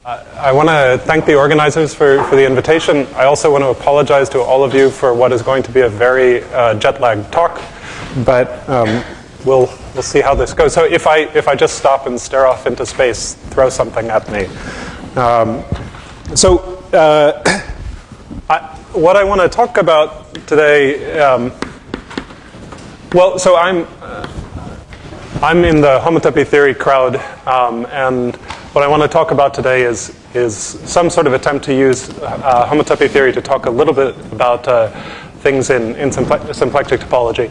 I want to thank the organizers for the invitation. I also want to apologize to all of you for what is going to be a very jet-lagged talk, but we'll see how this goes. So if I just stop and stare off into space, throw something at me. What I want to talk about today, so I'm in the homotopy theory crowd, and what I want to talk about today is some sort of attempt to use homotopy theory to talk a little bit about things in symplectic topology.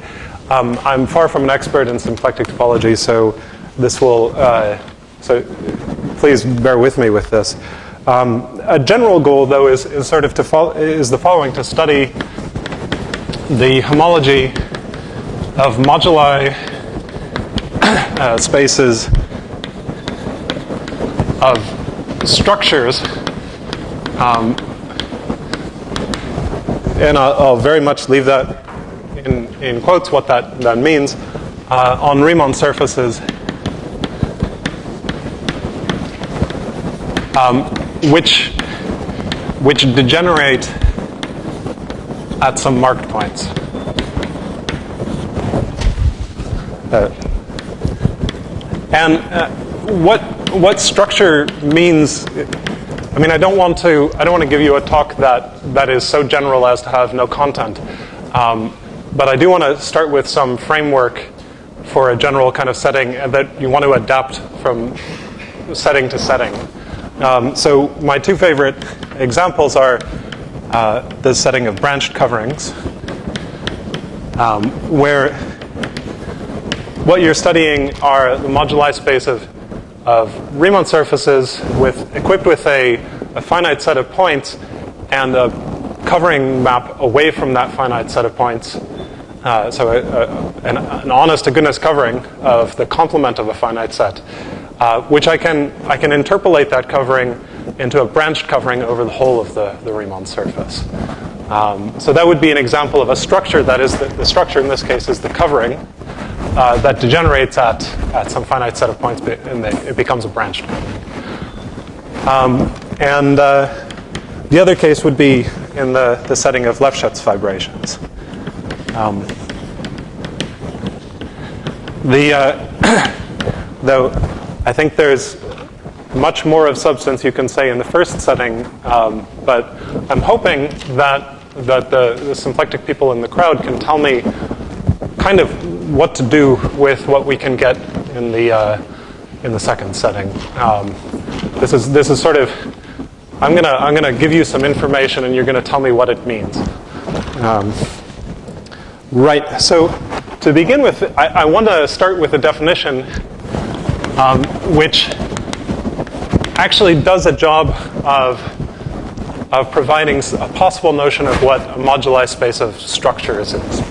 I'm far from an expert in symplectic topology, so this will so please bear with me with this. A general goal, though, is sort of the following: to study the homology of moduli spaces of structures, and I'll very much leave that in quotes what that means, on Riemann surfaces, which degenerate at some marked points. What structure means? I mean, I don't want to give you a talk that is so general as to have no content. But I do want to start with some framework for a general kind of setting that you want to adapt from setting to setting. So my two favorite examples are the setting of branched coverings, where what you're studying are the moduli space of Riemann surfaces equipped with a finite set of points and a covering map away from that finite set of points. So an honest-to-goodness covering of the complement of a finite set, which I can interpolate that covering into a branched covering over the whole of the Riemann surface. So that would be an example of a structure that is the structure in this case is the covering that degenerates at some finite set of points, and it becomes a branched covering. And the other case would be in the setting of Lefschetz fibrations. Though I think there's much more of substance you can say in the first setting, but I'm hoping that the symplectic people in the crowd can tell me kind of what to do with what we can get in the second setting. This is sort of I'm gonna give you some information and you're gonna tell me what it means. Right. So to begin with, I want to start with a definition which actually does a job of providing a possible notion of what a moduli space of structures is.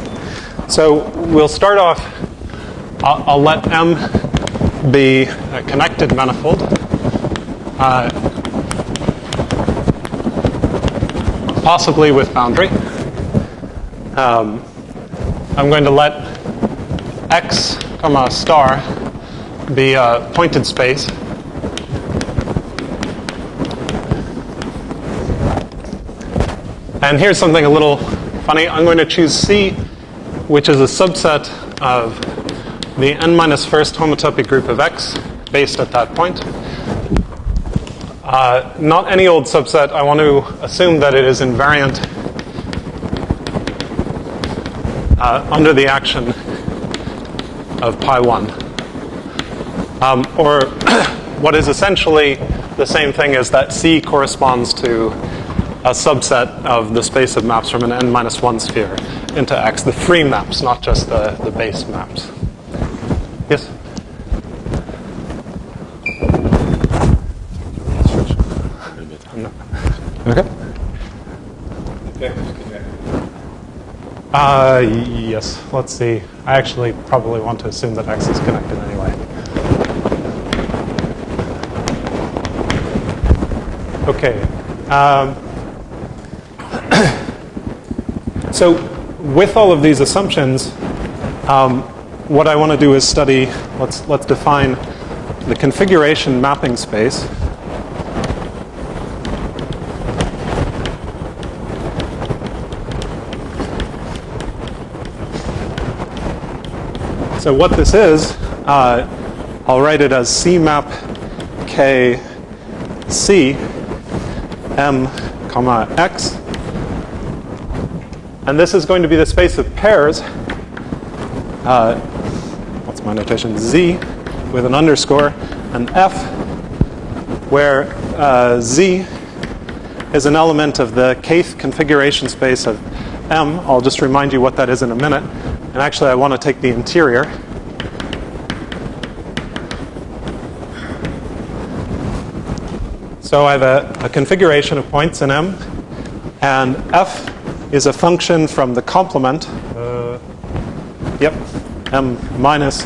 So we'll start off, I'll let M be a connected manifold. Possibly with boundary. I'm going to let X, comma star be a pointed space. And here's something a little funny. I'm going to choose C, which is a subset of the n-1st homotopy group of X based at that point. Not any old subset. I want to assume that it is invariant under the action of pi 1. Or what is essentially the same thing as that C corresponds to a subset of the space of maps from an n-1 sphere into X, the free maps, not just the base maps. Yes? Okay. Yes. Let's see. I actually probably want to assume that X is connected anyway. Okay. So with all of these assumptions, what I want to do is study. Let's define the configuration mapping space So what this is, I'll write it as C map K C M comma X. And this is going to be the space of pairs. What's my notation? Z with an underscore and F, where Z is an element of the kth configuration space of M. I'll just remind you what that is in a minute. And actually, I want to take the interior. So I have a configuration of points in M, and F is a function from the complement, M minus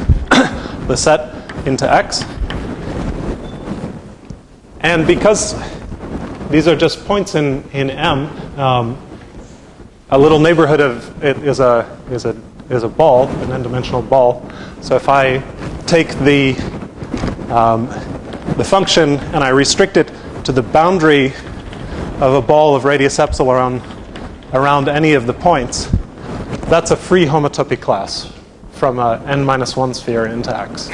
the set into X. And because these are just points in M, a little neighborhood of it is a ball, an n-dimensional ball. So if I take the function and I restrict it to the boundary of a ball of radius epsilon around any of the points, that's a free homotopy class from a n-1 sphere into X.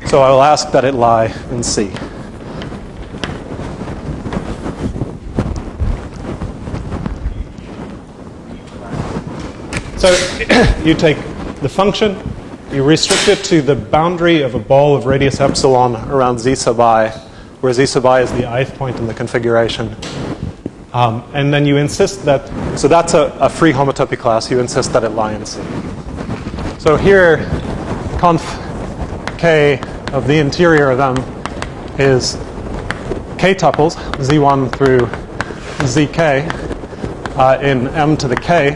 So I will ask that it lie in C. So you take the function, you restrict it to the boundary of a ball of radius epsilon around Z sub I, where Z sub I is the ith point in the configuration. And then you insist that, so that's a free homotopy class, you insist that it lie in C. So here, conf K of the interior of M is K tuples, Z1 through ZK, in M to the K,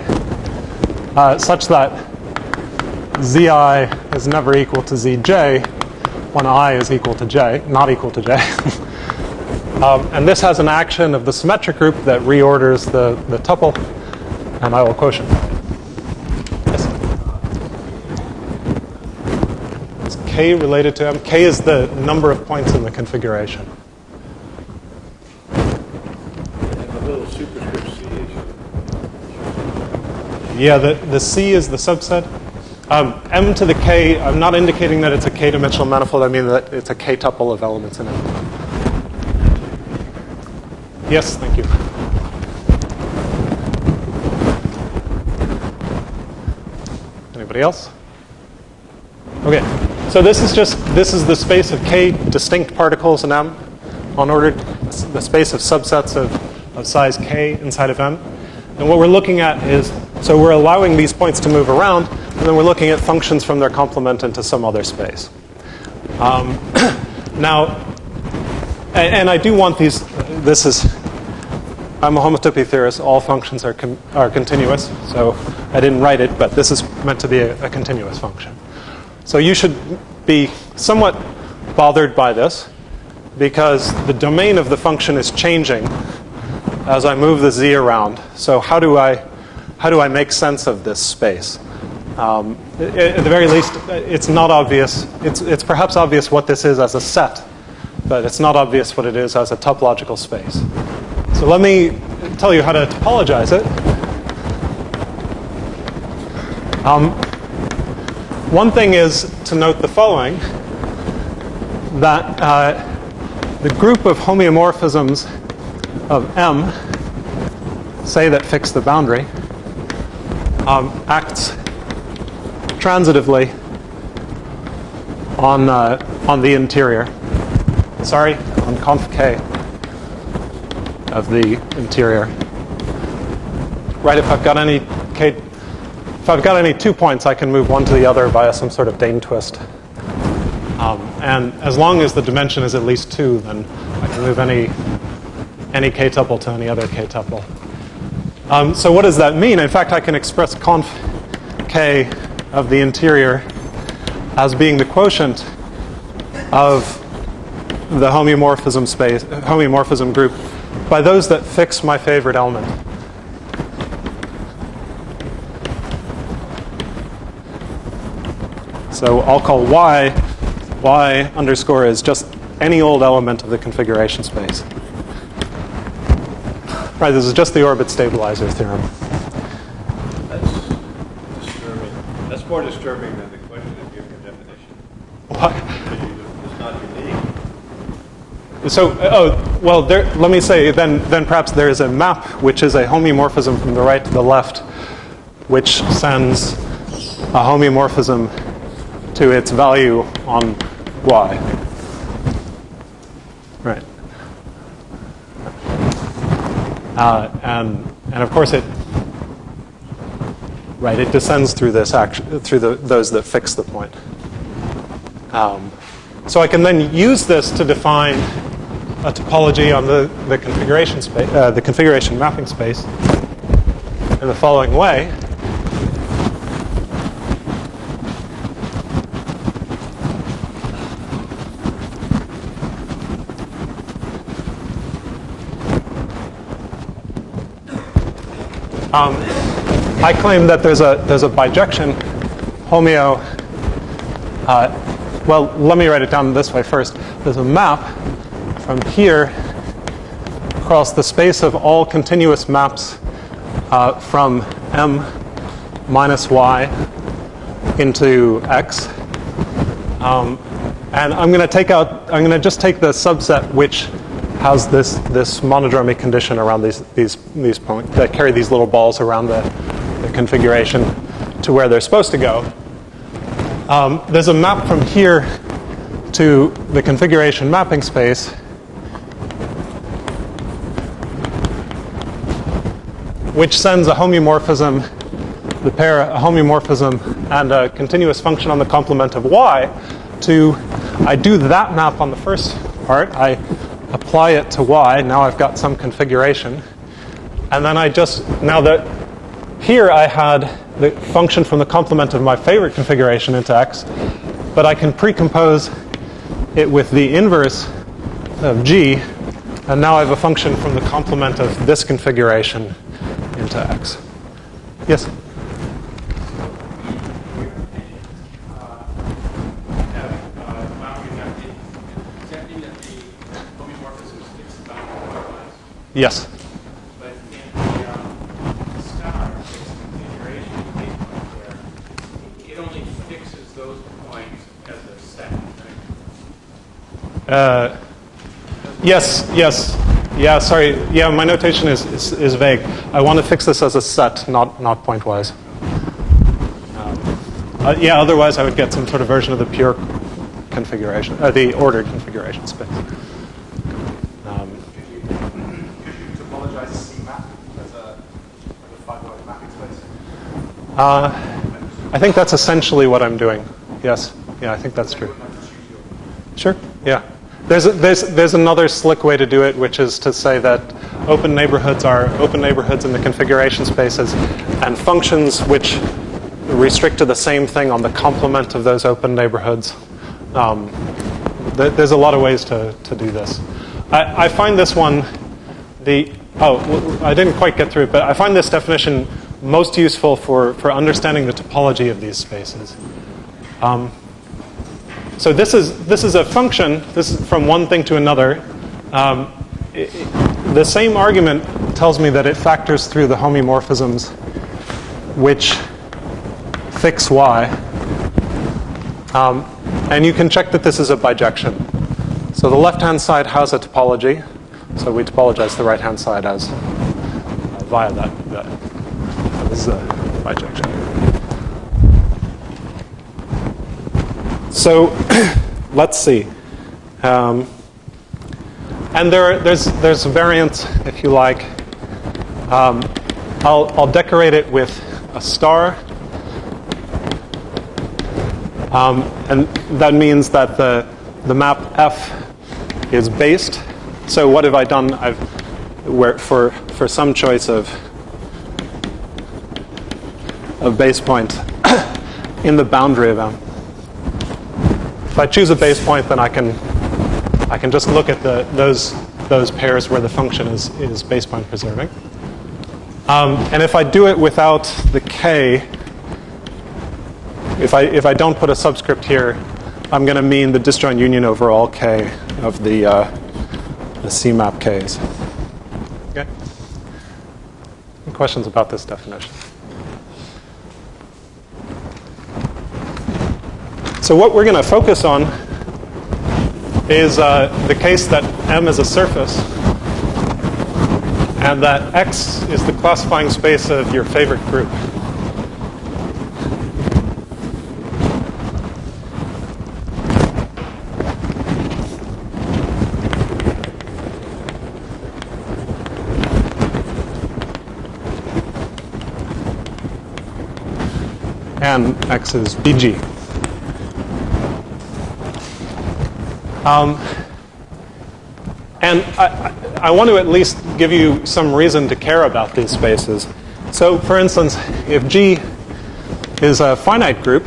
such that Zi is never equal to Zj when I is equal to J, not equal to J. And this has an action of the symmetric group that reorders the tuple, and I will quotient that. Yes? Is K related to M? K is the number of points in the configuration. And the little superscript C is. Yeah, the C is the subset. M to the K, I'm not indicating that it's a K-dimensional manifold. I mean that it's a K-tuple of elements in it. Yes, thank you. Anybody else? Okay, so this is the space of K distinct particles in M, unordered, the space of subsets of size K inside of M. And what we're looking at is, so we're allowing these points to move around, and then we're looking at functions from their complement into some other space. Now, and I do want these, I'm a homotopy theorist, all functions are continuous, so I didn't write it, but this is meant to be a continuous function. So you should be somewhat bothered by this, because the domain of the function is changing as I move the Z around. So how do I make sense of this space? At the very least, it's not obvious. It's perhaps obvious what this is as a set, but it's not obvious what it is as a topological space. So let me tell you how to topologize it. One thing is to note the following, that the group of homeomorphisms of M, say that fix the boundary, acts transitively on the interior. Sorry, on conf K of the interior. Right, if I've got any K, if I've got any 2 points, I can move one to the other via some sort of Dane twist. And as long as the dimension is at least 2, then I can move any K-tuple to any other K-tuple. So what does that mean? In fact, I can express conf K of the interior as being the quotient of the homeomorphism group by those that fix my favorite element. So I'll call y underscore is just any old element of the configuration space. Right, this is just the orbit stabilizer theorem. That's disturbing. That's more disturbing than the question of your definition. let me say then perhaps there is a map which is a homeomorphism from the right to the left, which sends a homeomorphism to its value on y. Right. And of course it descends through this those that fix the point. So I can then use this to define a topology on the configuration space, the configuration mapping space, in the following way. I claim that there's a bijection homeo. Well, let me write it down this way first. There's a map from here across the space of all continuous maps from M minus Y into X. And I'm going to just take the subset which has this monodromy condition around these points that carry these little balls around the configuration to where they're supposed to go. There's a map from here to the configuration mapping space which sends a homeomorphism, the pair a homeomorphism and a continuous function on the complement of y I do that map on the first part, I apply it to y, now I've got some configuration, and then now that here I had the function from the complement of my favorite configuration into x, but I can precompose it with the inverse of g, and now I have a function from the complement of this configuration into x. Yes? Yes. But in the star configuration there, it only fixes those points as a set, right? Yes. Yeah, sorry. Yeah, my notation is vague. I want to fix this as a set, not pointwise. Yeah, otherwise I would get some sort of version of the pure configuration, the ordered configuration space. I think that's essentially what I'm doing. Yes. Yeah, I think that's true. Sure. Yeah. There's another slick way to do it, which is to say that open neighborhoods are open neighborhoods in the configuration spaces, and functions which restrict to the same thing on the complement of those open neighborhoods. There's a lot of ways to do this. I find this one, I didn't quite get through it, but I find this definition most useful for understanding the topology of these spaces. So this is a function. This is from one thing to another. The same argument tells me that it factors through the homeomorphisms which fix y. And you can check that this is a bijection. So the left-hand side has a topology. So we topologize the right-hand side as via that. This is a bijection. So let's see. And there's variants, if you like. I'll decorate it with a star. And that means that the map F is based. So what have I done? For some choice of base point in the boundary of M. If I choose a base point, then I can just look at those pairs where the function is base point preserving. And if I do it without the k, if I don't put a subscript here, I'm going to mean the disjoint union over all k of the C map k's. Okay. Any questions about this definition? So what we're going to focus on is the case that M is a surface and that X is the classifying space of your favorite group. And X is BG. And I want to at least give you some reason to care about these spaces. So, for instance, if G is a finite group,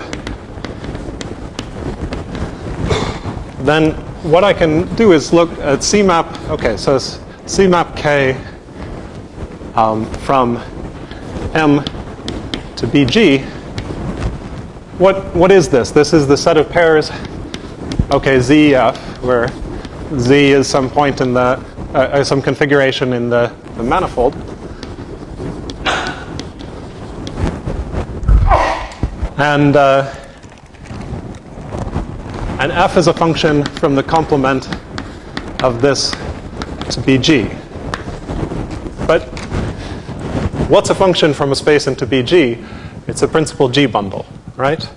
then what I can do is look at CMAP. Okay, so it's CMAP K from M to BG. What is this? This is the set of pairs, okay, ZF, where Z is some point in the, some configuration in the manifold. And F is a function from the complement of this to BG. But what's a function from a space into BG? It's a principal G bundle, right?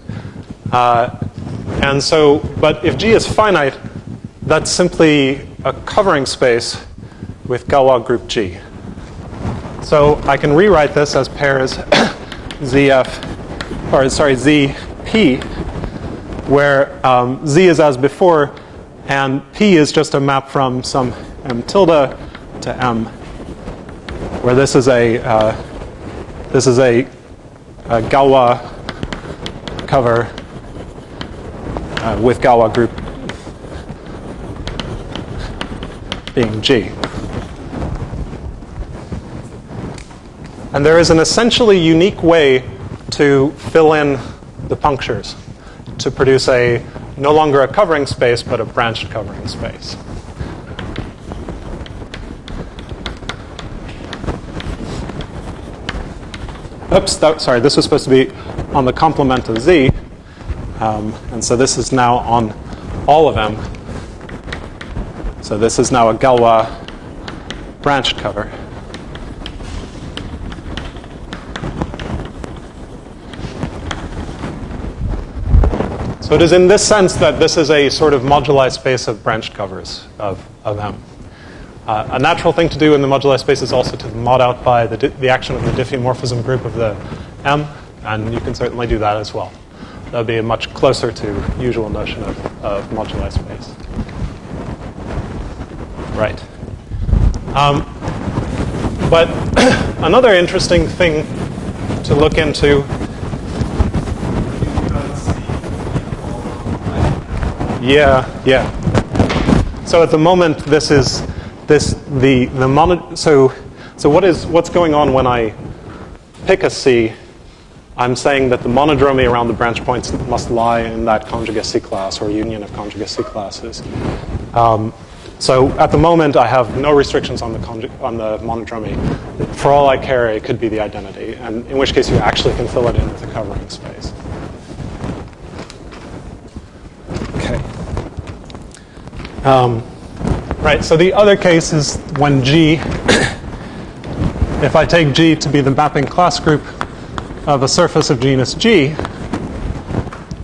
And so, but if G is finite, that's simply a covering space with Galois group G. So I can rewrite this as pairs ZP, where Z is as before, and P is just a map from some M tilde to M, where this is a Galois cover with Galois group being G. And there is an essentially unique way to fill in the punctures to produce a no longer a covering space, but a branched covering space. Oops, sorry, this was supposed to be on the complement of Z. And so this is now on all of M. So this is now a Galois branched cover. So it is in this sense that this is a sort of moduli space of branched covers of M. A natural thing to do in the moduli space is also to mod out by the action of the diffeomorphism group of the M, and you can certainly do that as well. That would be a much closer to usual notion of moduli space. Right. But another interesting thing to look into. Yeah. So at the moment, this is so what's going on when I pick a C? I'm saying that the monodromy around the branch points must lie in that conjugacy class or union of conjugacy classes. So at the moment, I have no restrictions on the monodromy. For all I care, it could be the identity, and in which case you actually can fill it in with a covering space. Okay. Right, so the other case is when G, if I take G to be the mapping class group of a surface of genus G,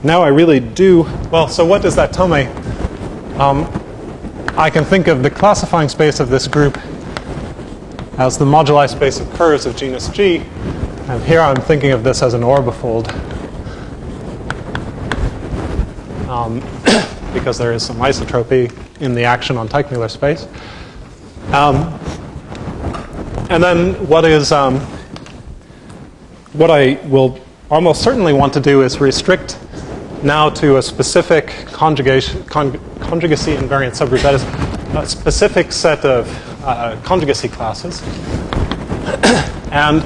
now I really do, well, so what does that tell me? I can think of the classifying space of this group as the moduli space of curves of genus G, and here I'm thinking of this as an orbifold, because there is some isotropy in the action on Teichmuller space. And then what I will almost certainly want to do is restrict now to a specific conjugacy invariant subgroup. That is a specific set of conjugacy classes. And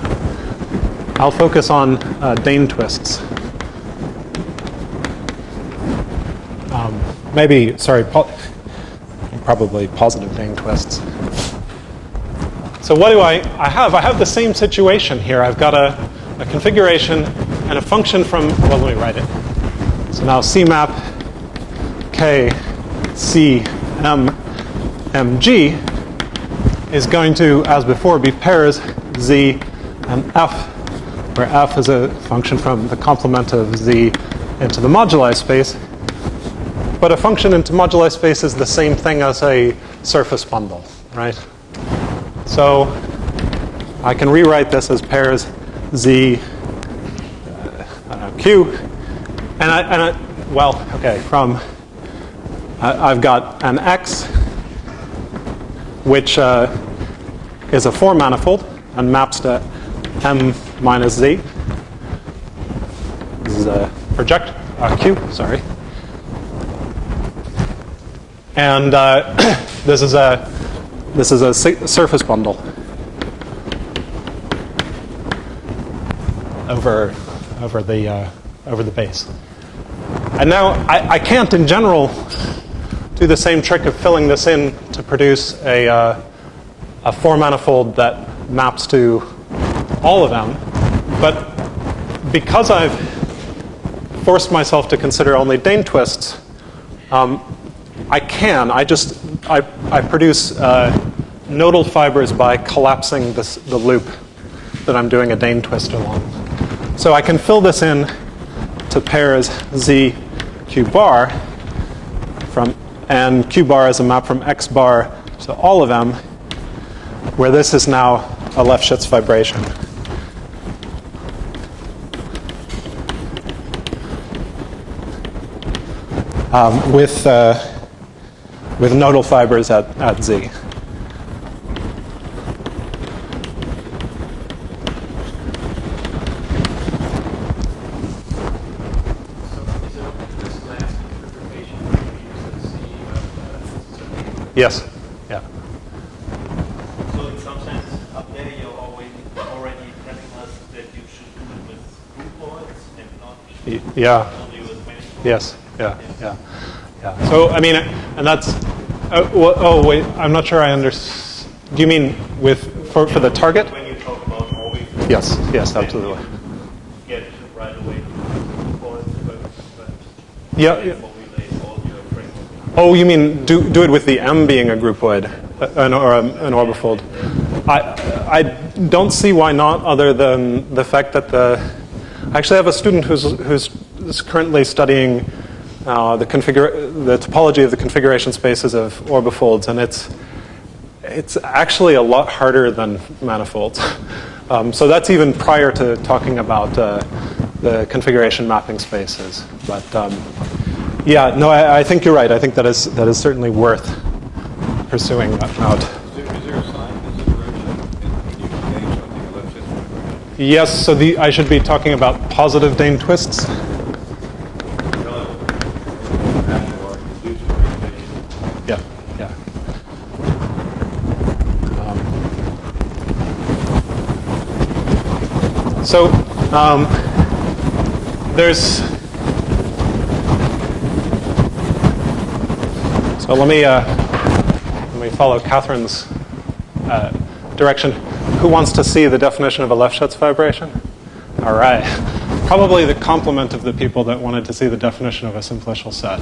I'll focus on Dane twists. Probably positive Dane twists. So what do I have? I have the same situation here. I've got a configuration and a function from, well, let me write it. So now CMAP K C mg is going to, as before, be pairs z and f, where f is a function from the complement of z into the moduli space. But a function into moduli space is the same thing as a surface bundle, right? So I can rewrite this as pairs z q, from I've got an x, which is a 4 manifold and maps to m minus z. This is a project q, sorry. And this is a surface bundle over the base. And now I can't in general do the same trick of filling this in to produce a 4 manifold that maps to all of them. But because I've forced myself to consider only Dane twists, I produce nodal fibres by collapsing the loop that I'm doing a Dane twist along. So I can fill this in to pairs z q bar and q bar is a map from x bar to all of m, where this is now a Lefschetz fibration. With nodal fibers at z. Yes. Yeah. So in some sense, up there you're already telling us that you should do it with groupoids and not only with manifolds. Yes. Yeah. So I mean, and that's. Wait. I'm not sure I understand. Do you mean for the target? When you talk about always. Yes. Absolutely. Get right away to groupoids, but Yeah. all your framework. Oh, you mean do it with the M being a groupoid, or an orbifold? I don't see why not, other than the fact that I actually have a student who's currently studying the topology of the configuration spaces of orbifolds, and it's actually a lot harder than manifolds. So that's even prior to talking about the configuration mapping spaces, but. Yeah, no, I think you're right. I think that is certainly worth pursuing that route. Is there a sign consideration in you name something a Lefschetz fibration? Yes, so I should be talking about positive Dane twists. Yeah. So there's. So let me follow Catherine's direction. Who wants to see the definition of a Lefschetz fibration? All right. Probably the complement of the people that wanted to see the definition of a simplicial set.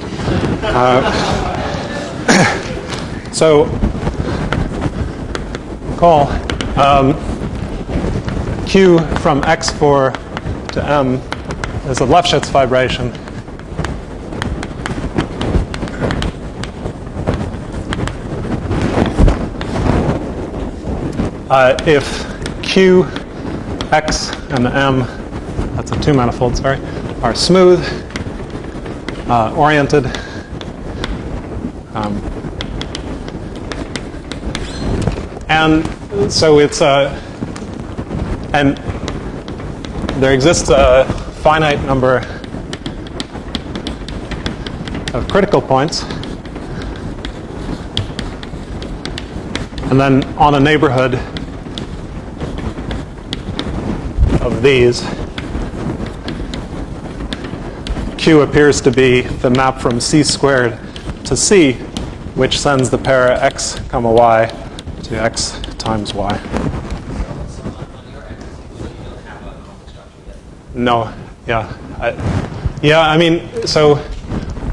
So call Q from X4 to M is a Lefschetz fibration. If Q, X, and M, that's a 2 manifold, sorry, are smooth, oriented, and so it's and there exists a finite number of critical points, and then on a neighborhood of these, Q appears to be the map from C squared to C, which sends the pair x comma y to x times y. So on your end, you don't have a complex structure yet? No, I mean, so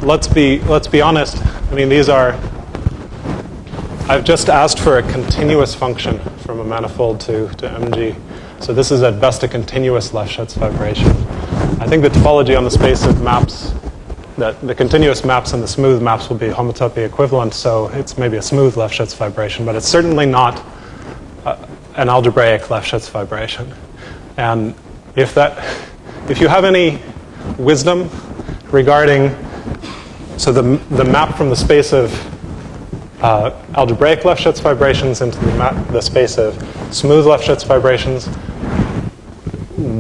let's be honest. I mean, these are I've just asked for a continuous function from a manifold to mg. So this is at best a continuous Lefschetz vibration. I think the topology on the space of maps, that the continuous maps and the smooth maps will be homotopy equivalent, so it's maybe a smooth Lefschetz vibration, but it's certainly not an algebraic Lefschetz vibration. And if you have any wisdom regarding, so the map from the space of algebraic Lefschetz vibrations into the space of smooth Lefschetz vibrations,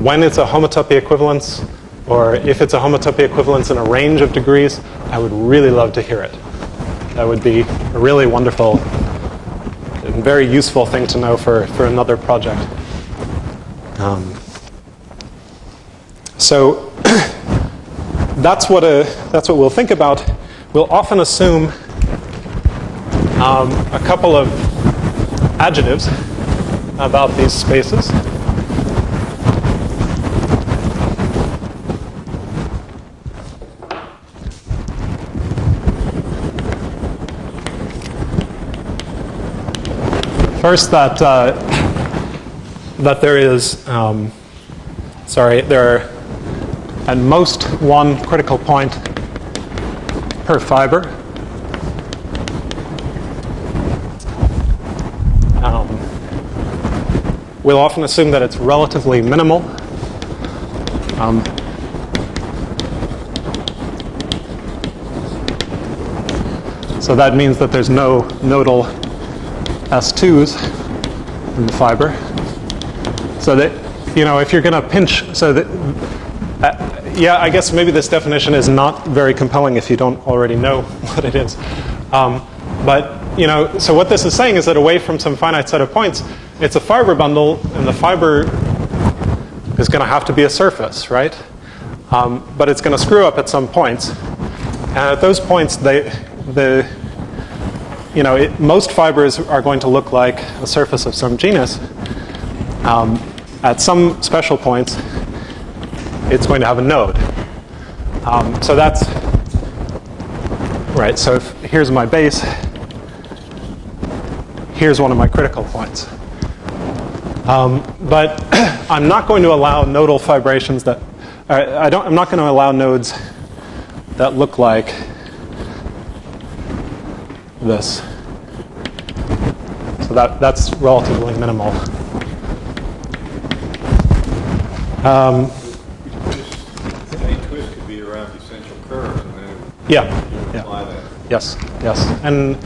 when it's a homotopy equivalence, or if it's a homotopy equivalence in a range of degrees, I would really love to hear it. That would be a really wonderful and very useful thing to know for another project. So that's what we'll think about. We'll often assume a couple of adjectives about these spaces. First, that there is, there are at most one critical point per fiber. We'll often assume that it's relatively minimal. So that means that there's no nodal S2s in the fiber. So that, if you're going to pinch, so that, I guess maybe this definition is not very compelling if you don't already know what it is. But, so what this is saying is that away from some finite set of points, it's a fiber bundle, and the fiber is going to have to be a surface, right? But it's going to screw up at some points. And at those points, most fibers are going to look like a surface of some genus. At some special points, it's going to have a node. So that's right. So here's my base. Here's one of my critical points. But I'm not going to allow nodal fibrations that I'm not going to allow nodes that look like this. So that's relatively minimal. Any twist could be around the essential curve, and then apply that. Yes, and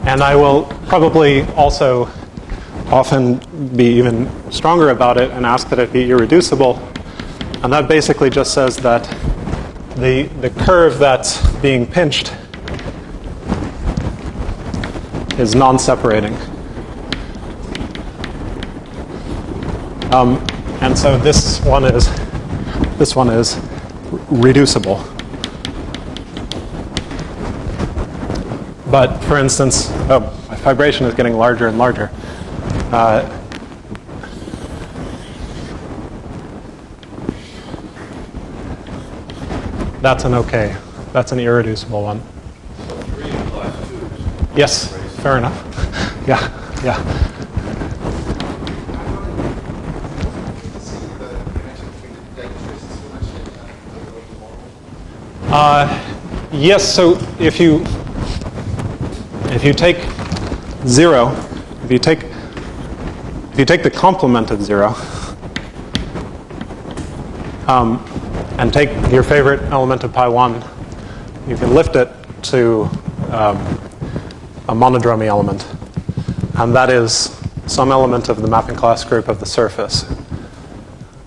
and I will probably also often be even stronger about it and ask that it be irreducible, and that basically just says that the curve that's being pinched is non-separating. And so this one is reducible. But for instance, my vibration is getting larger and larger. That's that's an irreducible one. So 3 implies 2. Yes, fair enough. Yeah. Yes, so if you take 0, if you take the complement of 0, and take your favorite element of pi 1, you can lift it to a monodromy element, and that is some element of the mapping class group of the surface,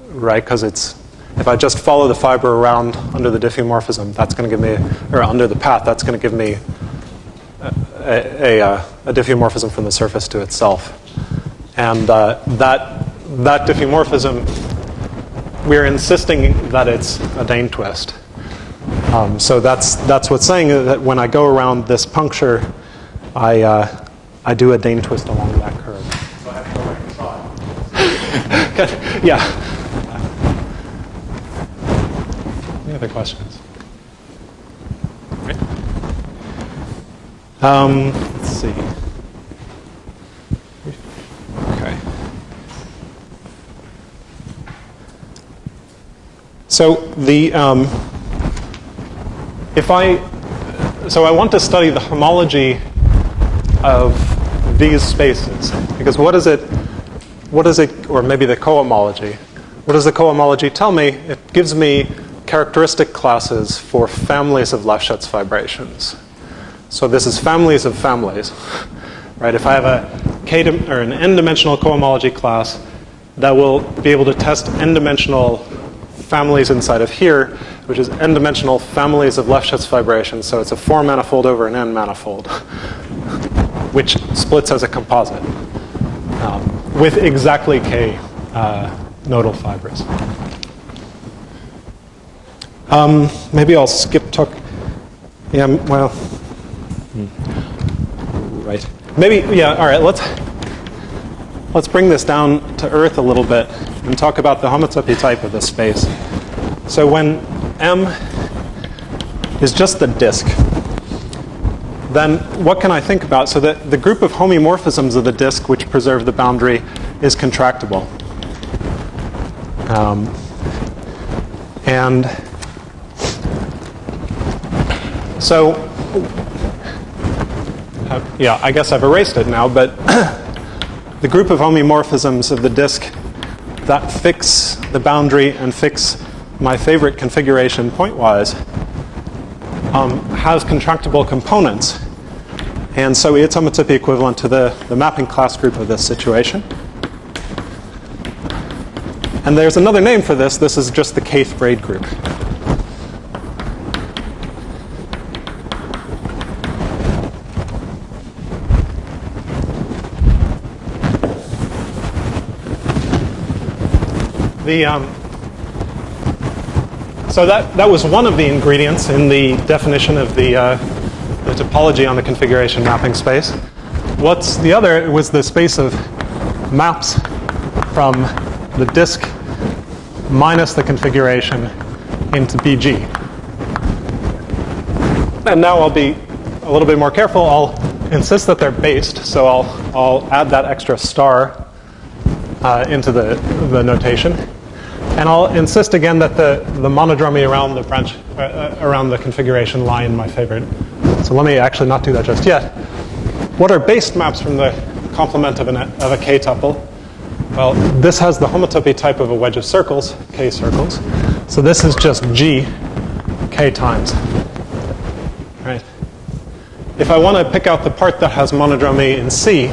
right? Because if I just follow the fiber around under the diffeomorphism, that's going to give me, or under the path, that's going to give me a diffeomorphism from the surface to itself. And that diffeomorphism, we're insisting that it's a Dane twist. So that's what's saying that when I go around this puncture, I do a Dane twist along that curve. So I have to go back and try. Yeah. Any other questions? Right. Let's C. Okay. So so I want to study the homology of these spaces, because what is it, or maybe the cohomology? What does the cohomology tell me? It gives me characteristic classes for families of Lefschetz fibrations. So this is families of families, right? If I have an n-dimensional cohomology class that will be able to test n-dimensional families inside of here, which is n-dimensional families of Lefschetz fibrations. So it's a 4 manifold over an n manifold, which splits as a composite with exactly k nodal fibres. Maybe I'll skip talk. Yeah, well, right. Maybe, yeah, all right, let's bring this down to earth a little bit and talk about the homotopy type of this space. So when M is just the disk, then what can I think about? So that the group of homomorphisms of the disk which preserve the boundary is contractible. And so, yeah, I guess I've erased it now, but the group of homomorphisms of the disk that fix the boundary and fix my favorite configuration pointwise has contractible components. And so its homotopy equivalent to the mapping class group of this situation. And there's another name for this. This is just the kth braid group. So that was one of the ingredients in the definition of the topology on the configuration mapping space. What's the other? It was the space of maps from the disk minus the configuration into BG. And now I'll be a little bit more careful. I'll insist that they're based, so I'll add that extra star into the notation. And I'll insist again that the monodromy around the branch, around the configuration lie in my favorite. So let me actually not do that just yet. What are based maps from the complement of a k tuple? Well, this has the homotopy type of a wedge of circles, k circles. So this is just g k times. Right? If I want to pick out the part that has monodromy in C,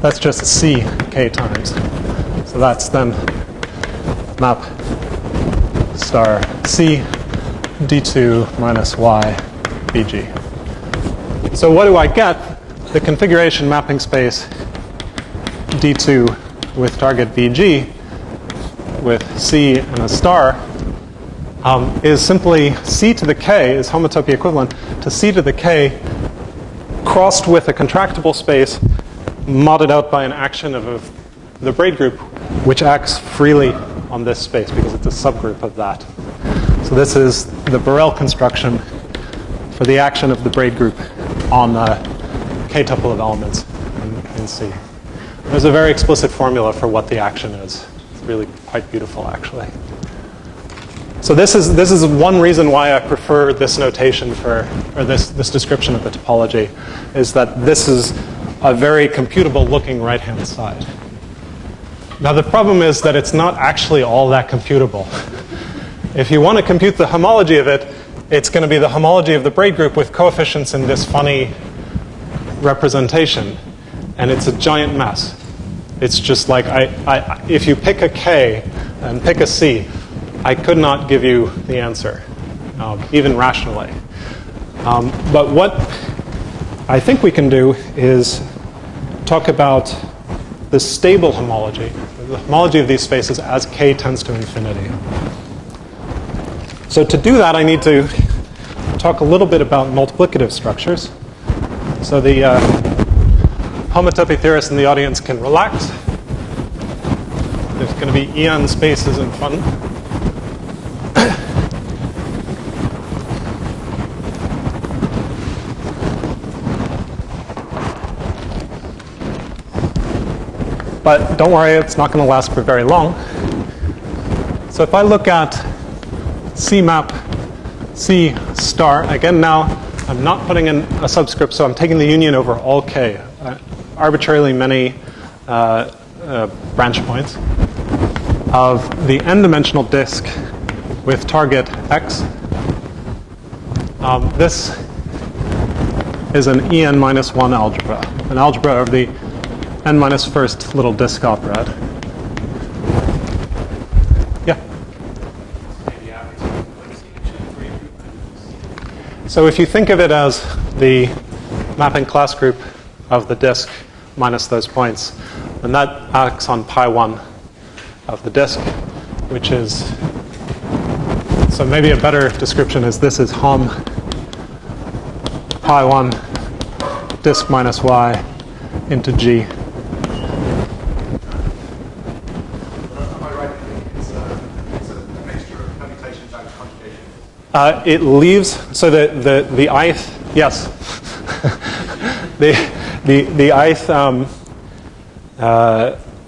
that's just c k times. So that's then map star C D2 minus Y BG. So what do I get? The configuration mapping space D2 with target BG with C and a star is simply C to the K is homotopy equivalent to C to the K crossed with a contractible space modded out by an action of the braid group, which acts freely on this space because it's a subgroup of that. So this is the Borel construction for the action of the braid group on the k tuple of elements in C. There's a very explicit formula for what the action is. It's really quite beautiful, actually. So this is one reason why I prefer this notation or this description of the topology, is that this is a very computable looking right-hand side. Now the problem is that it's not actually all that computable. If you want to compute the homology of it, it's going to be the homology of the braid group with coefficients in this funny representation. And it's a giant mess. It's just like, if you pick a K and pick a C, I could not give you the answer, even rationally. But what I think we can do is talk about the stable homology, the homology of these spaces as K tends to infinity. So to do that, I need to talk a little bit about multiplicative structures. So the homotopy theorists in the audience can relax. There's going to be eon spaces in front. but don't worry, it's not going to last for very long. So if I look at C map C star, again now I'm not putting in a subscript, so I'm taking the union over all k, arbitrarily many branch points of the n-dimensional disk with target x. This is an En-1 algebra, an algebra of the n-1st little disk operad. Yeah? So if you think of it as the mapping class group of the disk minus those points, then that acts on pi 1 of the disk, which is, so maybe a better description is this is hom pi 1 disk minus y into G. Am I right in thinking it's a mixture of permutations and conjugations? It leaves, so the ith, yes. the ith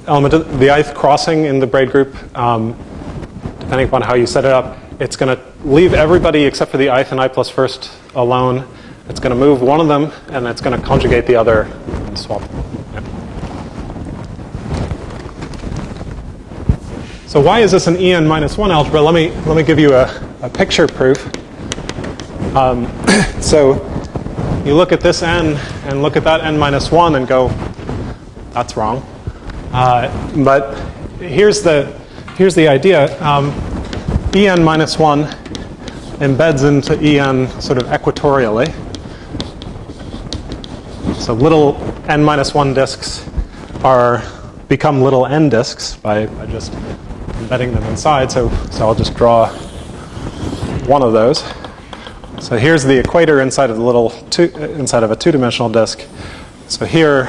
element, the ith crossing in the braid group, depending upon how you set it up, it's going to leave everybody except for the ith and I plus first alone. It's going to move one of them, and it's going to conjugate the other and swap them. Yeah. So why is this an En-1 algebra? Let me give you a picture proof. So you look at this n and look at that n-1 and go, that's wrong. But here's the idea. En-1 embeds into En sort of equatorially. So little n-1 disks become little n disks by just embedding them inside. So I'll just draw one of those. So here's the equator inside of the inside of a two-dimensional disk. So here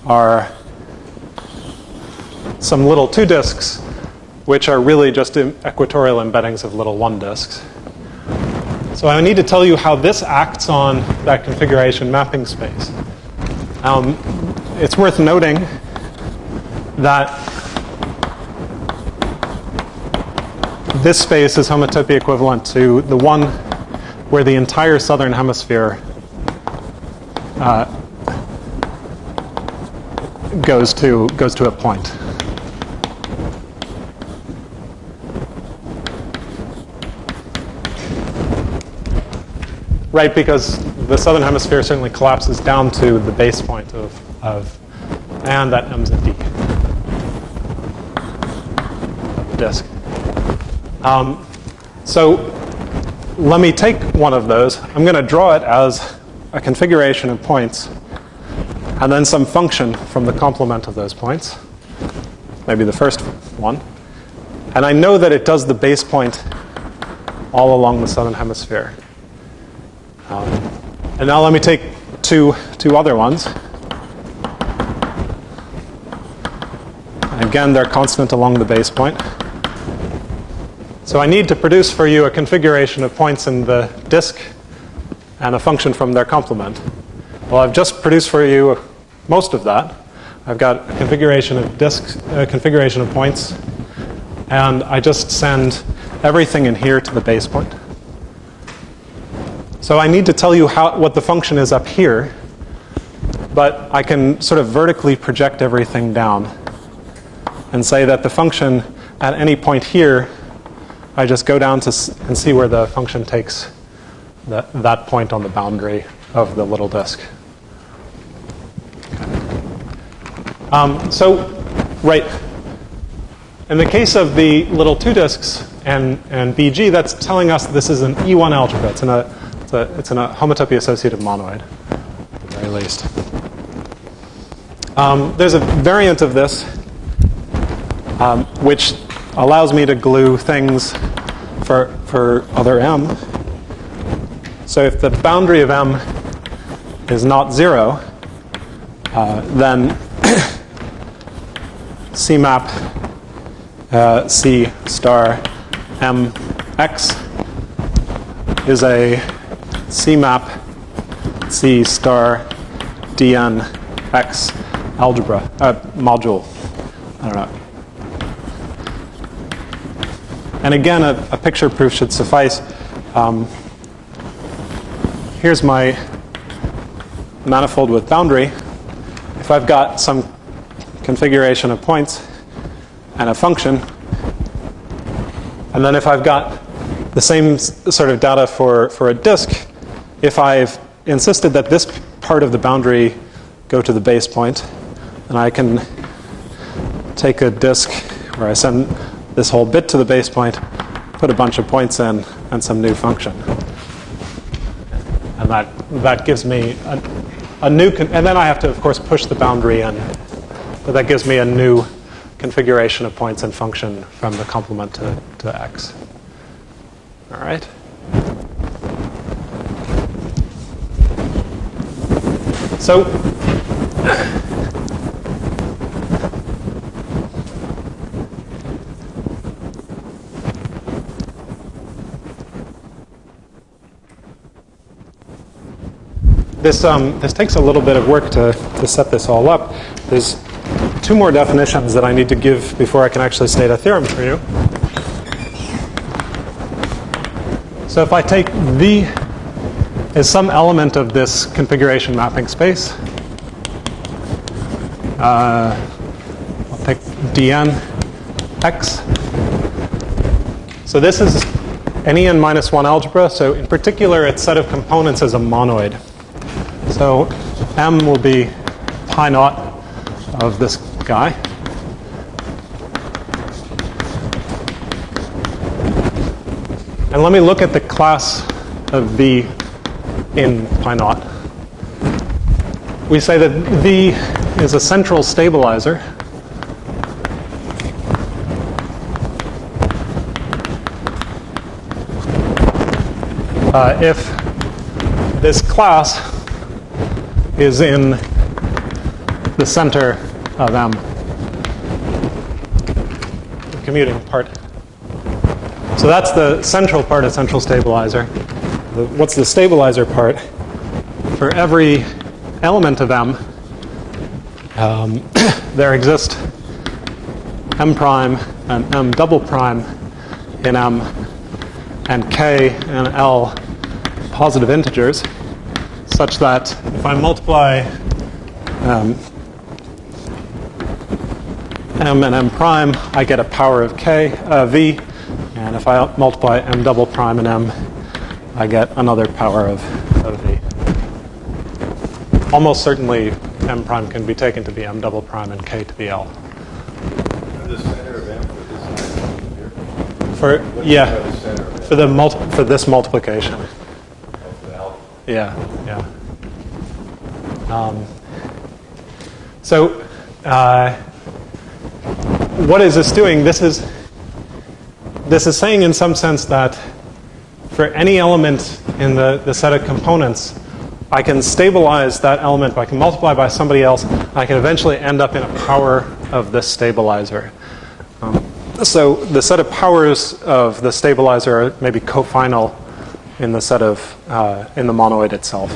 are some little 2 disks, which are really just equatorial embeddings of little 1 disks. So I need to tell you how this acts on that configuration mapping space. It's worth noting that this space is homotopy equivalent to the one where the entire southern hemisphere goes to a point. Right, because the southern hemisphere certainly collapses down to the base point of and that ends at D of the disk. So let me take one of those. I'm going to draw it as a configuration of points and then some function from the complement of those points, maybe the first one. And I know that it does the base point all along the southern hemisphere. And now let me take two other ones. Again, they're constant along the base point. So I need to produce for you a configuration of points in the disk and a function from their complement. Well, I've just produced for you most of that. I've got a configuration of disks, a configuration of points, and I just send everything in here to the base point. So I need to tell you what the function is up here, but I can sort of vertically project everything down and say that the function at any point here, I just go down and see where the function takes that point on the boundary of the little disk. Right, in the case of the little 2 disks and BG, that's telling us this is an E1 algebra. It's in a homotopy associative monoid, at the very least. There's a variant of this which allows me to glue things for other m. So if the boundary of m is not 0, then C map C star mx is a C map C star dn x algebra, module. I don't know. And again, a picture proof should suffice. Here's my manifold with boundary. If I've got some configuration of points and a function, and then if I've got the same sort of data for a disk, if I've insisted that this part of the boundary go to the base point, and I can take a disk where I send this whole bit to the base point, put a bunch of points in, and some new function. And that gives me a new, and then I have to, of course, push the boundary in. But that gives me a new configuration of points and function from the complement to x. All right? So, this takes a little bit of work to set this all up. There's two more definitions that I need to give before I can actually state a theorem for you. So if I take V as some element of this configuration mapping space, I'll take dn x. So this is an En minus 1 algebra. So in particular, its set of components is a monoid. So M will be pi naught of this guy. And let me look at the class of V in pi naught. We say that V is a central stabilizer. If this class is in the center of M, the commuting part. So that's the central part of central stabilizer. What's the stabilizer part? For every element of M, there exist M prime and M double prime in M, and K and L positive integers, such that if I multiply M and M prime, I get a power of K, V, and if I multiply M double prime and M, I get another power of V. Almost certainly, M prime can be taken to be M double prime and K to be L. The center of M for this item here? For this multiplication. Yeah. So what is this doing? This is saying in some sense that for any element in the set of components, I can stabilize that element, I can multiply by somebody else, I can eventually end up in a power of this stabilizer. So the set of powers of the stabilizer are maybe cofinal in the set of, in the monoid itself.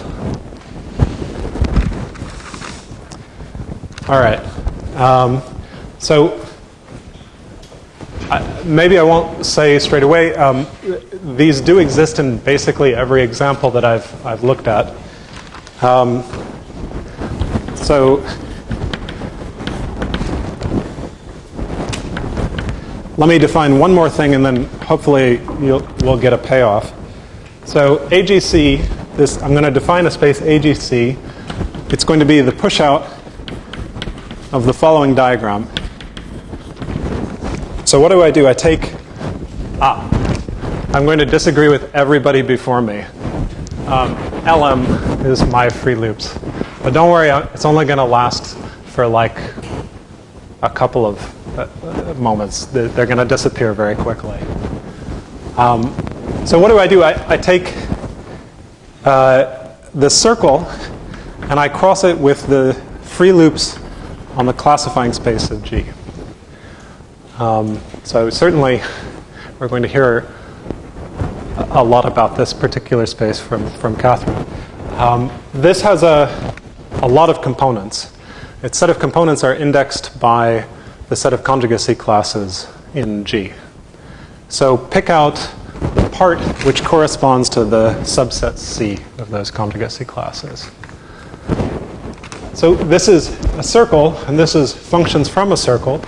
All right. So maybe I won't say straight away. These do exist in basically every example that I've looked at. So let me define one more thing, and then hopefully we'll get a payoff. So AGC, I'm going to define a space AGC. It's going to be the push out of the following diagram. So what do? I take, I'm going to disagree with everybody before me. LM is my free loops. But don't worry, it's only going to last for like a couple of moments. They're going to disappear very quickly. So what do? I take the circle and I cross it with the free loops on the classifying space of G. So certainly we're going to hear a lot about this particular space from Catherine. This has a lot of components. its set of components are indexed by the set of conjugacy classes in G. So pick out the part which corresponds to the subset C of those conjugacy classes. So this is a circle, and this is functions from a circle.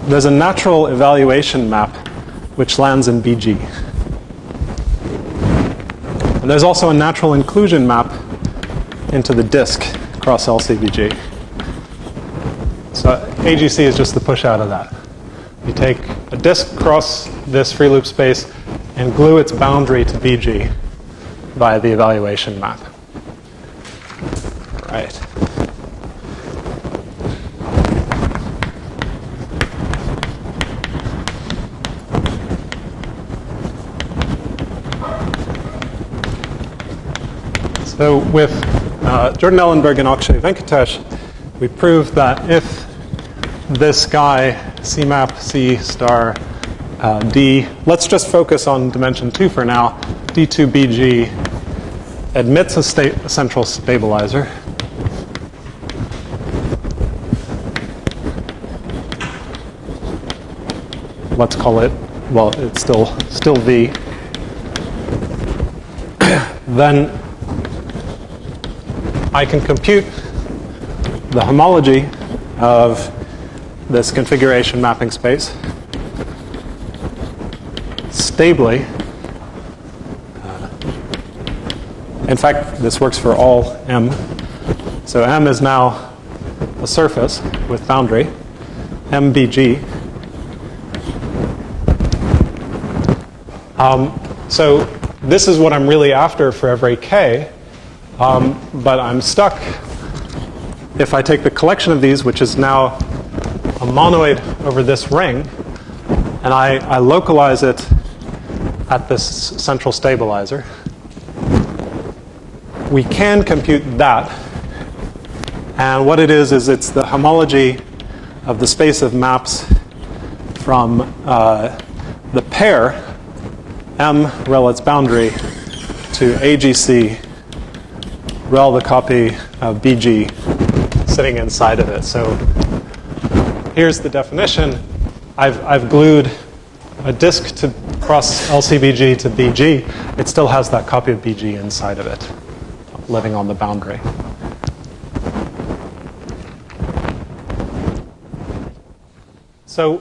There's a natural evaluation map which lands in BG. And there's also a natural inclusion map into the disk across LCBG. So AGC is just the push out of that. You take a disk across this free loop space and glue its boundary to BG via the evaluation map. Right. So with Jordan Ellenberg and Akshay Venkatesh, we proved that if this guy, C map C star D, let's just focus on dimension 2 for now, D2BG admits a central stabilizer. Let's call it, well, it's still V. Then I can compute the homology of this configuration mapping space stably. In fact, this works for all M. So M is now a surface with boundary, MBG. So this is what I'm really after for every K. But I'm stuck if I take the collection of these, which is now a monoid over this ring, and I localize it at this central stabilizer. We can compute that. And what it is it's the homology of the space of maps from the pair M rel its boundary to AGC rel the copy of BG sitting inside of it. So here's the definition. I've glued a disk to cross LCBG to BG. It still has that copy of BG inside of it, living on the boundary. So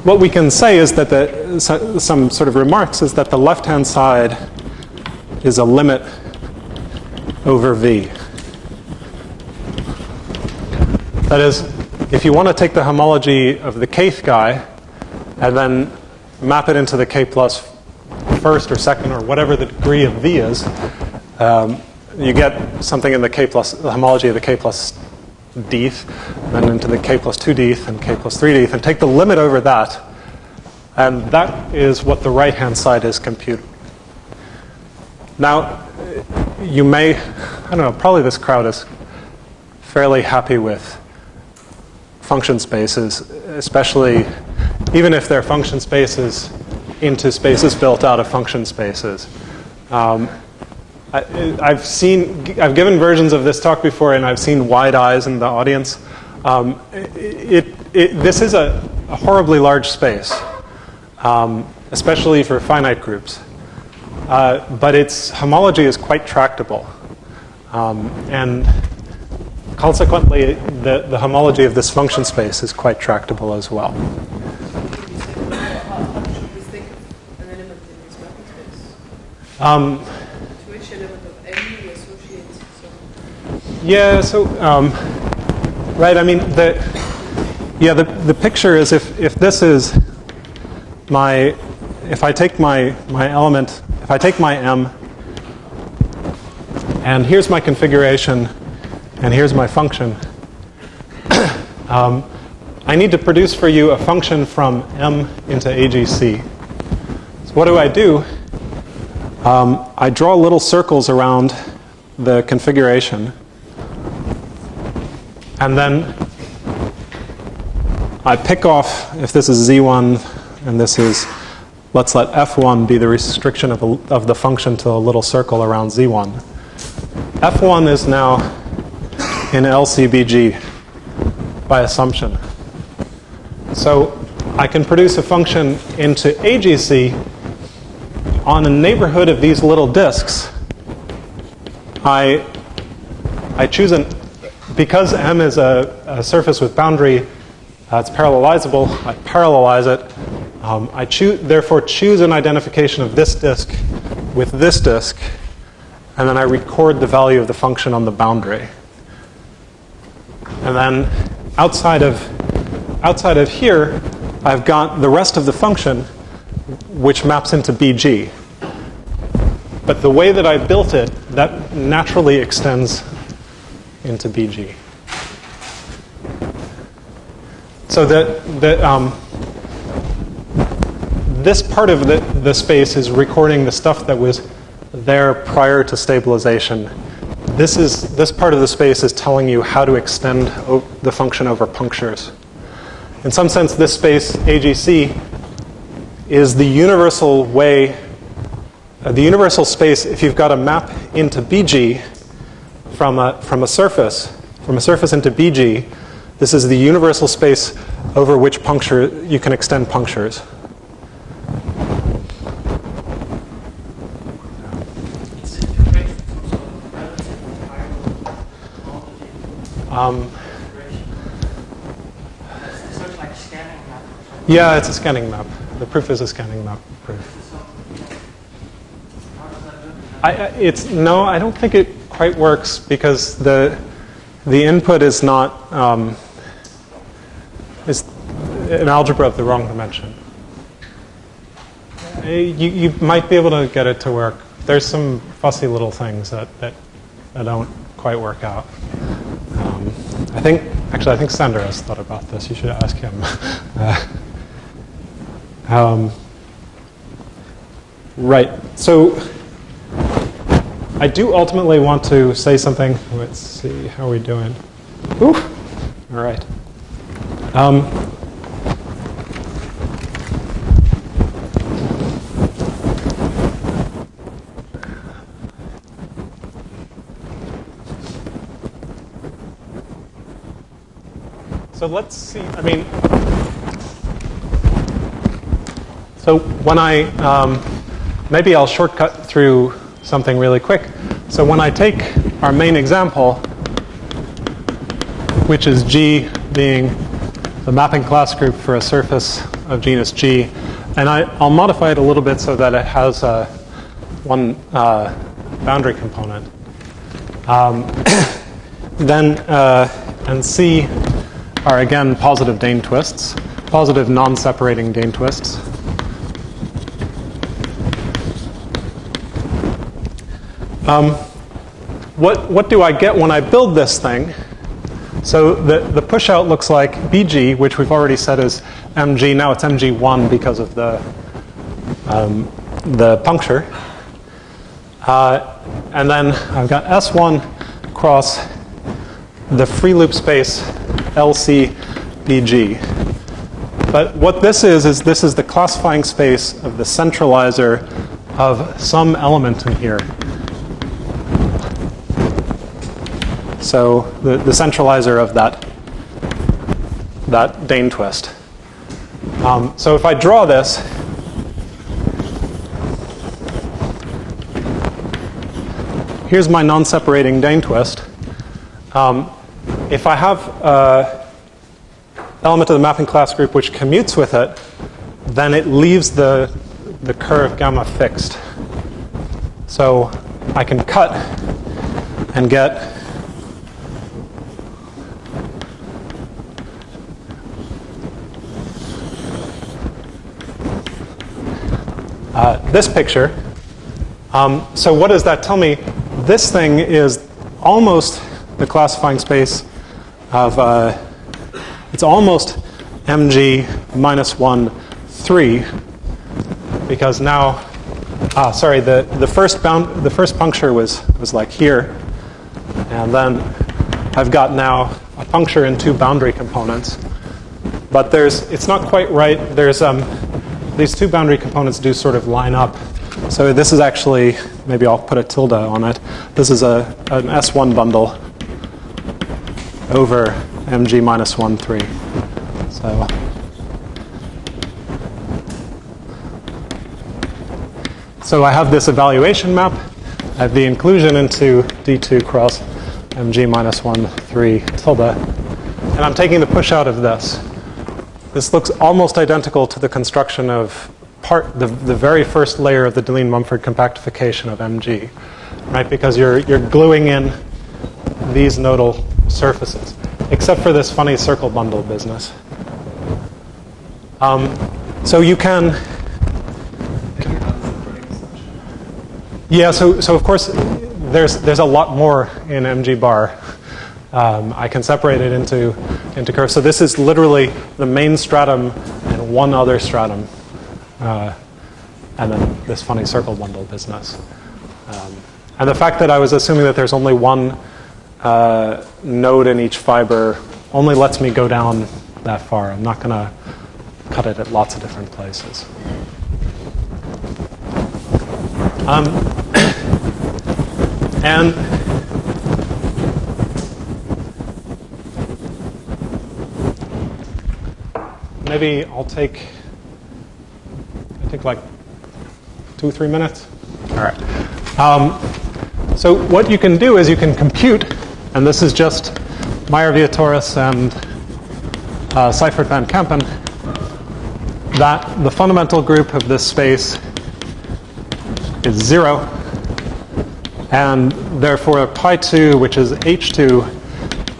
what we can say is that some sort of remarks is that the left-hand side is a limit over V. That is, if you want to take the homology of the kth guy and then map it into the K plus first or second or whatever the degree of V is, you get something in the K plus, the homology of the K plus dth, then into the K plus 2 dth and K plus 3 dth, and take the limit over that, and that is what the right-hand side is computed. Now, you may, I don't know, probably this crowd is fairly happy with function spaces, especially even if they're function spaces into spaces built out of function spaces. I've given versions of this talk before, and I've seen wide eyes in the audience. This is a horribly large space, especially for finite groups. But its homology is quite tractable. And consequently, the homology of this function space is quite tractable as well. How should we think of an element in this mapping space? To which element of M we associate some? Yeah, so, right, I mean, the picture is if this is my, if I take my element, if I take my M, and here's my configuration, and here's my function, I need to produce for you a function from M into AGC. So what do? I draw little circles around the configuration, and then I pick off, if this is Z1 and this is, let's let F1 be the restriction of the function to a little circle around Z1. F1 is now in LCBG by assumption. So I can produce a function into AGC on a neighborhood of these little disks. I choose because M is a surface with boundary, it's parallelizable. I parallelize it. I therefore choose an identification of this disk with this disk, and then I record the value of the function on the boundary. And then outside of here, I've got the rest of the function, which maps into BG. But the way that I built it, that naturally extends into BG. So this part of the space is recording the stuff that was there prior to stabilization. This part of the space is telling you how to extend the function over punctures. In some sense, this space, AGC, is the universal way, the universal space, if you've got a map into BG from a surface into BG, this is the universal space over which you can extend punctures. So it's like scanning map. Yeah, it's a scanning map. The proof is a scanning map proof. No, I don't think it quite works because the input is not is an algebra of the wrong dimension. You might be able to get it to work. There's some fussy little things that don't quite work out. I think Sander has thought about this. You should ask him. Right. So I do ultimately want to say something. Let's see. How are we doing? Ooh. All right. So let's see. So when maybe I'll shortcut through something really quick. So when I take our main example, which is G being the mapping class group for a surface of genus G, and I'll modify it a little bit so that it has one boundary component. And C are again positive Dane twists, positive non-separating Dane twists. What do I get when I build this thing? So the push out looks like BG, which we've already said is MG. Now it's MG1 because of the puncture. And then I've got S1 across the free loop space LC BG. But what this is this is the classifying space of the centralizer of some element in here. So the centralizer of that Dane twist. So if I draw this, here's my non-separating Dane twist. If I have an element of the mapping class group which commutes with it, then it leaves the curve gamma fixed. So I can cut and get this picture. So what does that tell me? This thing is almost the classifying space of, it's almost MG minus 1, 3, because now, sorry, the first puncture was like here, and then I've got now a puncture in two boundary components, but it's not quite right. There's these two boundary components do sort of line up. So this is actually, maybe I'll put a tilde on it. This is an S1 bundle. over mg minus 1, 3. So I have this evaluation map. I have the inclusion into D2 cross mg minus 1, 3 tilde. And I'm taking the push out of this. This looks almost identical to the construction of the very first layer of the Deligne-Mumford compactification of mg, right? Because you're gluing in these nodal surfaces, except for this funny circle bundle business. So you can. Yeah. So of course, there's a lot more in mg bar. I can separate it into curves. So this is literally the main stratum and one other stratum, and then this funny circle bundle business. And the fact that I was assuming that there's only one node in each fiber only lets me go down that far. I'm not going to cut it at lots of different places. And maybe I take like 2-3 minutes. All right. So what you can do is you can compute, and this is just Meyer-Vietoris and Seifert van Kampen, that the fundamental group of this space is 0, and therefore pi 2, which is H2,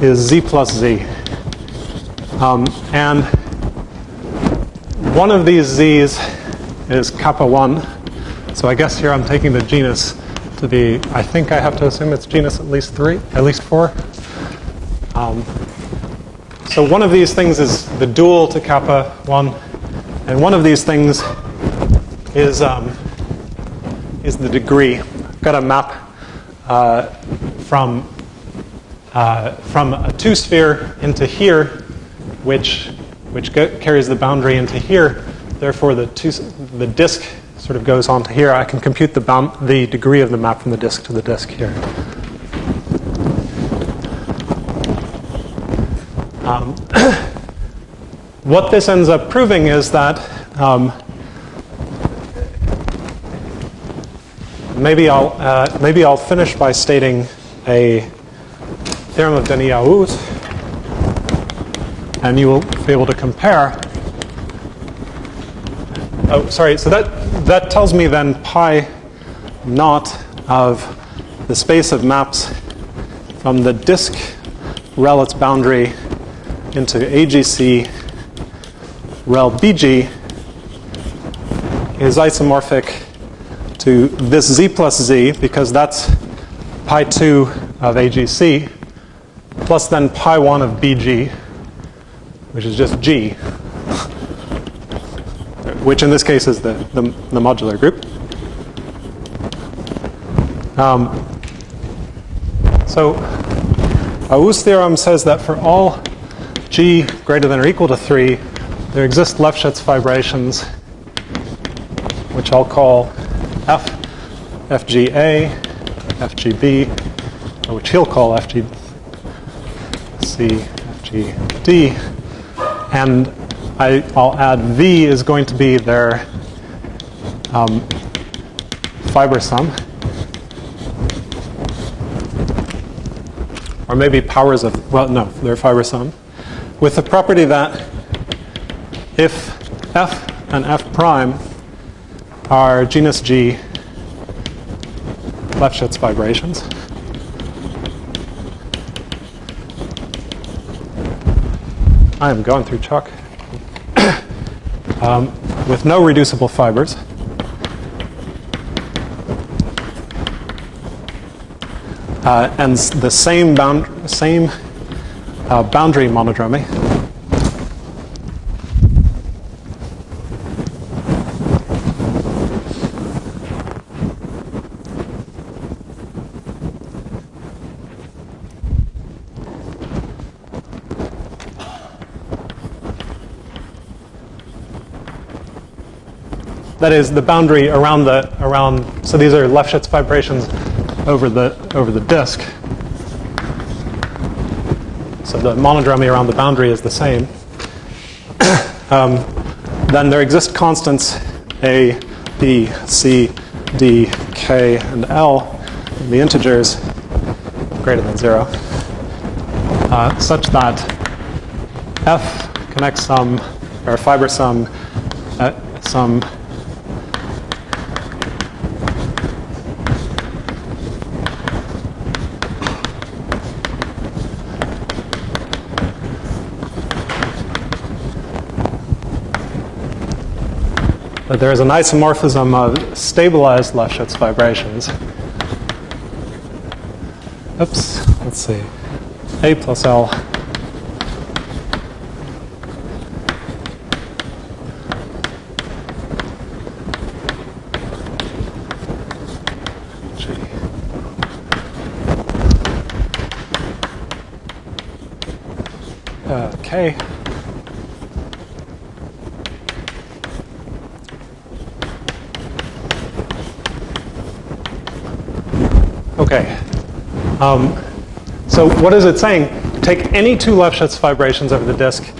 is z plus z. And one of these z's is kappa 1. So I guess here I'm taking the genus to be, I think I have to assume it's genus at least 4. So one of these things is the dual to kappa 1, and one of these things is the degree. I've got a map from a two-sphere into here, which carries the boundary into here. Therefore, the disk sort of goes onto here. I can compute the degree of the map from the disk to the disk here. What this ends up proving is that maybe I'll finish by stating a theorem of Denis-Auroux's, and you will be able to compare. Oh, sorry. So that tells me then pi naught of the space of maps from the disk rel its boundary into AGC rel BG is isomorphic to this z plus z, because that's pi 2 of AGC plus then pi 1 of BG, which is just G, which in this case is the modular group. So Auroux's theorem says that for all G greater than or equal to 3, there exist Lefschetz fibrations, which I'll call F, FGA, FGB, or which he'll call FGC, FGD, and I'll add V is going to be their fiber sum, or maybe powers of, well, no, their fiber sum, with the property that if F and F prime are genus G Lefschetz fibrations, I am going through chalk, with no reducible fibers, and the same boundary monodromy. That is the boundary around. So these are Lefschetz fibrations over the disk. so the monodromy around the boundary is the same, then there exist constants A, B, C, D, K, and L, in the integers greater than 0, such that F connects some, or fiber sum at some that there is an isomorphism of stabilized Lefschetz fibrations. Oops, let's see. A plus L G. K. Okay. So what is it saying? Take any two Lefschetz fibrations over the disk.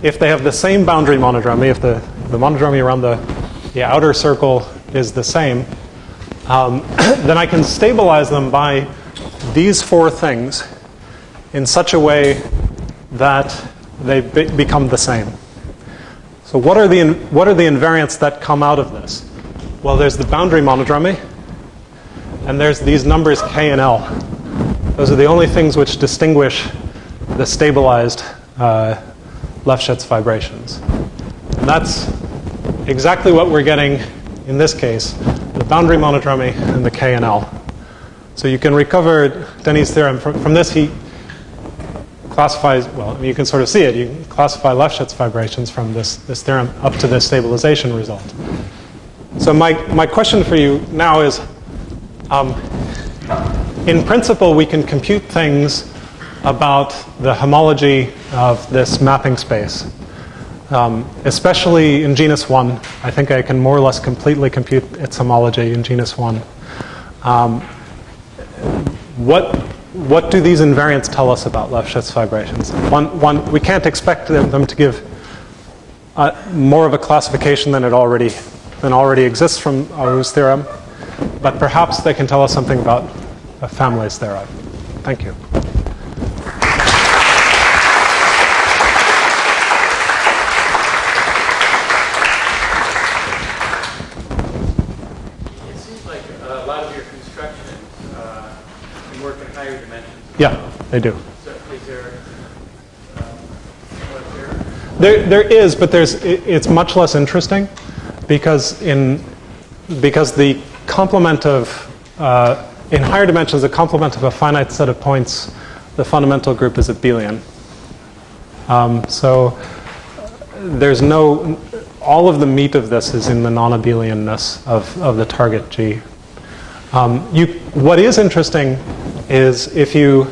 If they have the same boundary monodromy, if the monodromy around the outer circle is the same, then I can stabilize them by these four things in such a way that they become the same. So what are the invariants that come out of this? Well, there's the boundary monodromy, and there's these numbers K and L. Those are the only things which distinguish the stabilized Lefschetz fibrations. And that's exactly what we're getting in this case, the boundary monodromy and the K and L. So you can recover Denis' theorem. From this, he classifies, well, I mean, you can sort of see it. You can classify Lefschetz fibrations from this theorem up to the stabilization result. So my question for you now is, in principle, we can compute things about the homology of this mapping space, especially in genus 1. I think I can more or less completely compute its homology in genus 1. What do these invariants tell us about Lefschetz fibrations? One, we can't expect them to give more of a classification than already exists from Auroux's theorem, but perhaps they can tell us something about families thereof. Thank you. It seems like a lot of your constructions can work in higher dimensions. Yeah, they do. So is there what there? There is, but it's much less interesting because the complement of in higher dimensions, the complement of a finite set of points, the fundamental group is abelian. So there's all of the meat of this is in the non-abelianness of the target G. What is interesting is if you,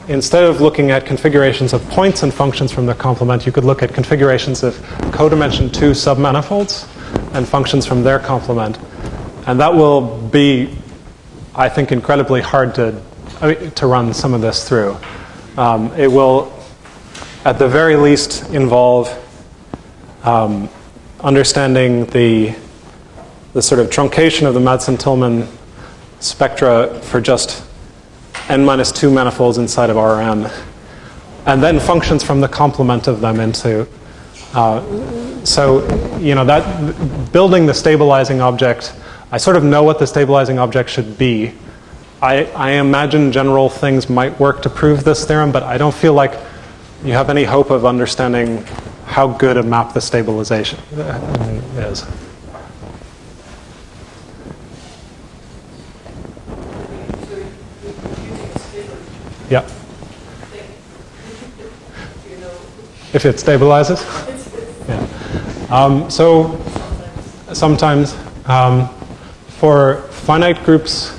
instead of looking at configurations of points and functions from the complement, you could look at configurations of codimension 2 submanifolds and functions from their complement. And that will be, I think, incredibly hard to run some of this through. It will, at the very least, involve understanding the sort of truncation of the Madsen-Tillman spectra for just n-2 manifolds inside of Rn, and then functions from the complement of them into. So, that building the stabilizing object. I sort of know what the stabilizing object should be. I imagine general things might work to prove this theorem, but I don't feel like you have any hope of understanding how good a map the stabilization is. Yeah. If it stabilizes? Yeah. So sometimes for finite groups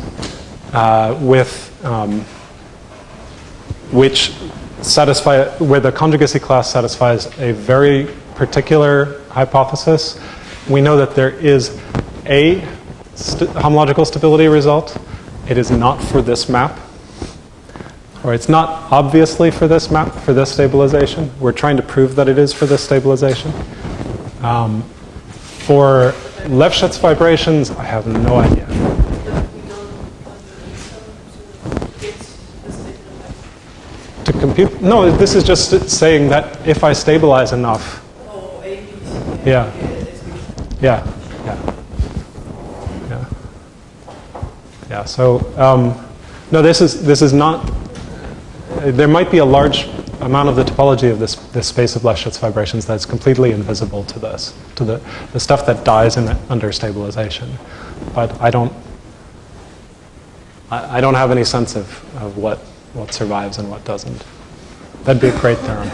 which satisfy, where the conjugacy class satisfies a very particular hypothesis, we know that there is a homological stability result. It is not for this map. or it's not obviously for this map, for this stabilization. We're trying to prove that it is for this stabilization. For Lefschetz fibrations, I have no idea. But we don't get the stabilized. To compute, no, this is just saying that if I stabilize enough, Oh, A, B, C. yeah, yeah, yeah, yeah, yeah. So no, this is not. There might be a large amount of the topology of this space of Lefschetz fibrations that's completely invisible to this, to the stuff that dies under stabilization. But I don't have any sense of what survives and what doesn't. That'd be a great theorem.